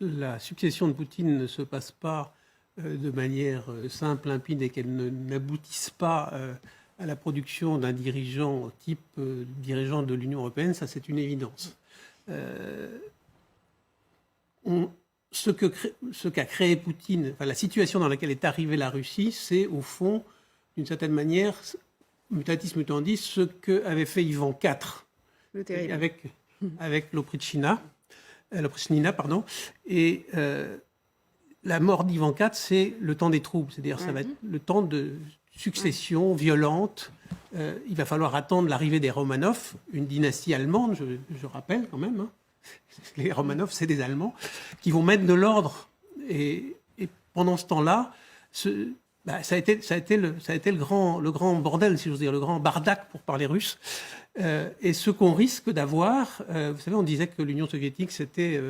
la succession de Poutine ne se passe pas de manière simple, limpide, et qu'elle n'aboutisse pas à la production d'un dirigeant type dirigeant de l'Union européenne, ça c'est une évidence. Ce qu'a créé Poutine, enfin, la situation dans laquelle est arrivée la Russie, c'est au fond, d'une certaine manière, mutatis mutandis, ce qu'avait fait Ivan IV avec l'Oprichnina, et la mort d'Ivan IV, c'est le temps des troubles, c'est-à-dire ça va être le temps de succession violente. Il va falloir attendre l'arrivée des Romanov, une dynastie allemande, je rappelle quand même. Les Romanov, c'est des Allemands qui vont mettre de l'ordre. Et pendant ce temps-là, ça a été le grand bordel, si j'ose dire, le grand bardak pour parler russe. Et ce qu'on risque d'avoir, vous savez, on disait que l'Union soviétique, c'était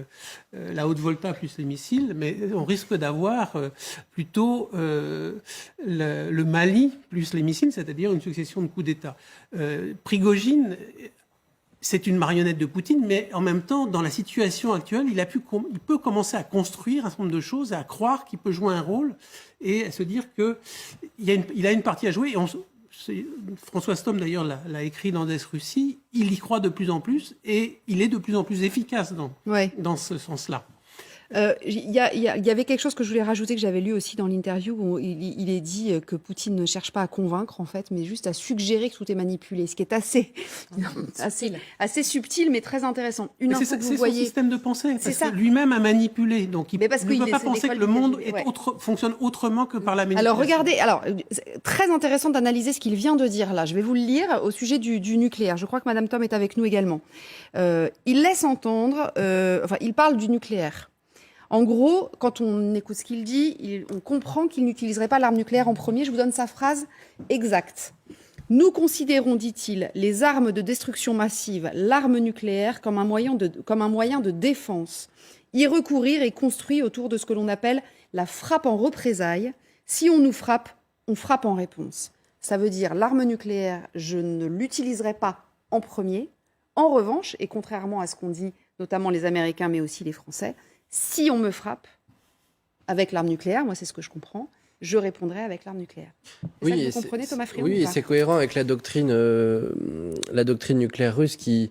la haute volta plus les missiles, mais on risque d'avoir plutôt le Mali plus les missiles, c'est-à-dire une succession de coups d'État. Prigojine, c'est une marionnette de Poutine, mais en même temps, dans la situation actuelle, il peut commencer à construire un certain nombre de choses, à croire qu'il peut jouer un rôle et à se dire qu'il a une partie à jouer. François Stom, d'ailleurs, l'a écrit dans Des Russie, il y croit de plus en plus et il est de plus en plus efficace dans ce sens-là. Il y avait quelque chose que je voulais rajouter, que j'avais lu aussi dans l'interview, où il est dit que Poutine ne cherche pas à convaincre, en fait, mais juste à suggérer que tout est manipulé, ce qui est assez subtil, mais très intéressant. C'est son système de pensée, parce que lui-même a manipulé, donc il ne peut pas penser que le monde fonctionne autrement que par la manipulation. Alors, très intéressant d'analyser ce qu'il vient de dire là. Je vais vous le lire au sujet du nucléaire. Je crois que Madame Tom est avec nous également. Il laisse entendre, il parle du nucléaire. En gros, quand on écoute ce qu'il dit, on comprend qu'il n'utiliserait pas l'arme nucléaire en premier. Je vous donne sa phrase exacte. « Nous considérons, dit-il, les armes de destruction massive, l'arme nucléaire, comme un moyen de défense. Y recourir est construit autour de ce que l'on appelle la frappe en représailles. Si on nous frappe, on frappe en réponse. » Ça veut dire l'arme nucléaire, je ne l'utiliserai pas en premier. En revanche, et contrairement à ce qu'ont dit notamment les Américains, mais aussi les Français, si on me frappe avec l'arme nucléaire, moi c'est ce que je comprends, je répondrai avec l'arme nucléaire. Oui, vous comprenez, Thomas Friand? Oui, c'est cohérent avec la doctrine nucléaire russe qui...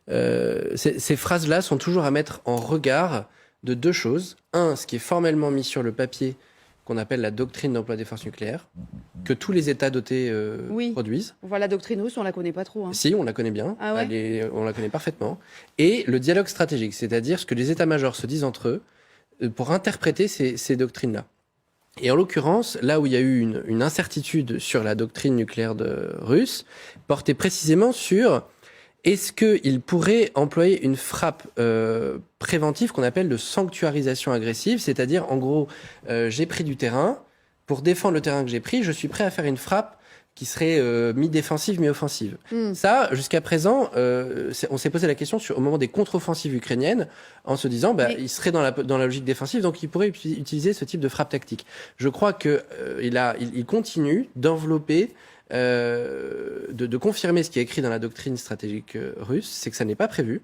ces phrases-là sont toujours à mettre en regard de deux choses. Un, ce qui est formellement mis sur le papier, qu'on appelle la doctrine d'emploi des forces nucléaires, que tous les États dotés produisent. On voit la doctrine russe, on la connaît pas trop. Si, on la connaît bien, ah ouais on la connaît parfaitement. Et le dialogue stratégique, c'est-à-dire ce que les états-majors se disent entre eux pour interpréter ces doctrines-là. Et en l'occurrence, là où il y a eu une incertitude sur la doctrine nucléaire russe, portait précisément sur est-ce qu'il pourrait employer une frappe préventive qu'on appelle de sanctuarisation agressive, c'est-à-dire, en gros, j'ai pris du terrain, pour défendre le terrain que j'ai pris, je suis prêt à faire une frappe qui serait mi-défensive, mi-offensive. Ça, jusqu'à présent, on s'est posé la question au moment des contre-offensives ukrainiennes, en se disant, il serait dans la logique défensive, donc il pourrait utiliser ce type de frappe tactique. Je crois qu'il continue d'envelopper, de confirmer ce qui est écrit dans la doctrine stratégique russe, c'est que ça n'est pas prévu.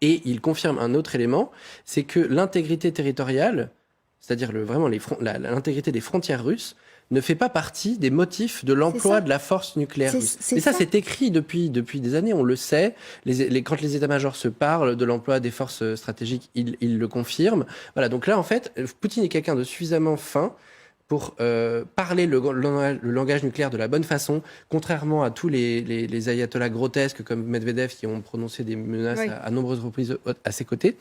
Et il confirme un autre élément, c'est que l'intégrité territoriale, c'est-à-dire vraiment l'intégrité des frontières russes, ne fait pas partie des motifs de l'emploi de la force nucléaire russe. Et ça, c'est écrit depuis des années, on le sait. Quand les états-majors se parlent de l'emploi des forces stratégiques, ils le confirment. Voilà, donc là, en fait, Poutine est quelqu'un de suffisamment fin pour parler le langage nucléaire de la bonne façon, contrairement à tous les ayatollahs grotesques comme Medvedev qui ont prononcé des menaces à nombreuses reprises à ses côtés.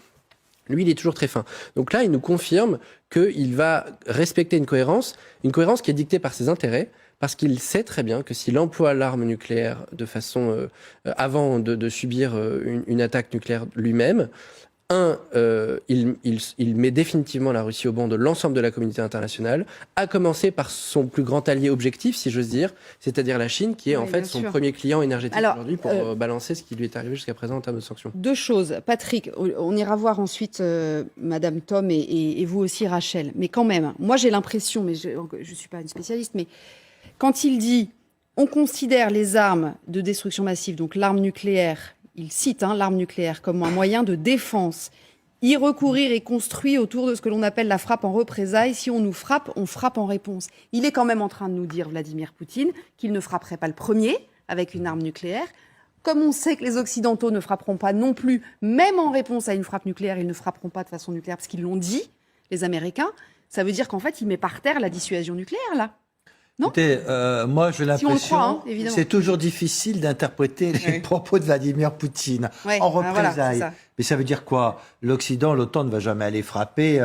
Lui, il est toujours très fin. Donc là, il nous confirme qu'il va respecter une cohérence qui est dictée par ses intérêts, parce qu'il sait très bien que s'il emploie l'arme nucléaire de façon avant de subir une attaque nucléaire lui-même, il met définitivement la Russie au banc de l'ensemble de la communauté internationale, à commencer par son plus grand allié objectif, si j'ose dire, c'est-à-dire la Chine, qui est en fait son premier client énergétique aujourd'hui pour balancer ce qui lui est arrivé jusqu'à présent en termes de sanctions. Deux choses. Patrick, on ira voir ensuite Madame Tom et vous aussi Rachel. Mais quand même, moi j'ai l'impression, mais je ne suis pas une spécialiste, mais quand il dit on considère les armes de destruction massive, donc l'arme nucléaire, il cite l'arme nucléaire comme un moyen de défense, y recourir est construit autour de ce que l'on appelle la frappe en représailles. Si on nous frappe, on frappe en réponse. Il est quand même en train de nous dire, Vladimir Poutine, qu'il ne frapperait pas le premier avec une arme nucléaire. Comme on sait que les Occidentaux ne frapperont pas non plus, même en réponse à une frappe nucléaire, ils ne frapperont pas de façon nucléaire parce qu'ils l'ont dit, les Américains, ça veut dire qu'en fait, il met par terre la dissuasion nucléaire, là. Non. Écoutez, moi j'ai Si on le croit, l'impression évidemment. c'est toujours difficile d'interpréter les propos de Vladimir Poutine en représailles. Voilà, c'est ça. Mais ça veut dire quoi? L'Occident, l'OTAN ne va jamais aller frapper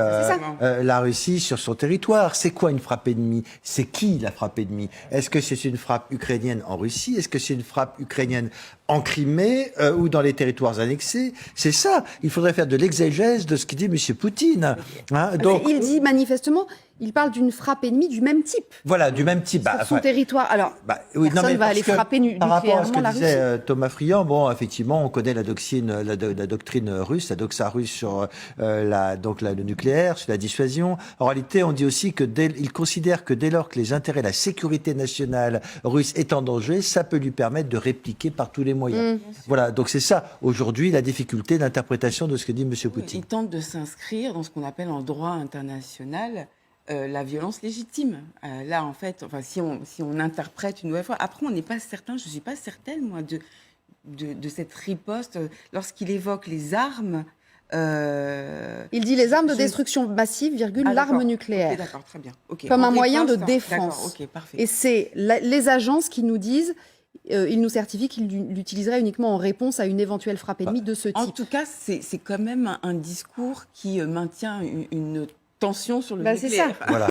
la Russie sur son territoire. C'est quoi une frappe ennemie? C'est qui la frappe ennemie? Est-ce que c'est une frappe ukrainienne en Russie? Est-ce que c'est une frappe ukrainienne en Crimée ou dans les territoires annexés? C'est ça. Il faudrait faire de l'exégèse de ce qu'il dit M. Poutine. Hein, donc, il dit manifestement, il parle d'une frappe ennemie du même type. voilà, du même type. Sur son territoire. Alors, personne ne va aller frapper par rapport à ce que nucléairement la Russie. disait Thomas Friand, bon, effectivement, on connaît la doctrine russe, la doxa russe sur le nucléaire, sur la dissuasion. En réalité, on dit aussi que il considère que dès lors que les intérêts, la sécurité nationale russe est en danger, ça peut lui permettre de répliquer par tous les moyens. Voilà, donc c'est ça, aujourd'hui, la difficulté d'interprétation de ce que dit M. Poutine. Il tente de s'inscrire dans ce qu'on appelle en droit international la violence légitime. Là, en fait, si on interprète une nouvelle fois, après, on n'est pas certain, je ne suis pas certaine, moi, de cette riposte. Lorsqu'il évoque les armes... Il dit les armes de destruction massive, l'arme nucléaire. Okay, d'accord, très bien. Okay. Comme un moyen de ça. défense. Okay, parfait. Et c'est les agences qui nous disent, ils nous certifient qu'ils l'utiliseraient uniquement en réponse à une éventuelle frappe ennemie de ce type. En tout cas, c'est quand même un discours qui maintient une tension sur le nucléaire. C'est ça. Voilà.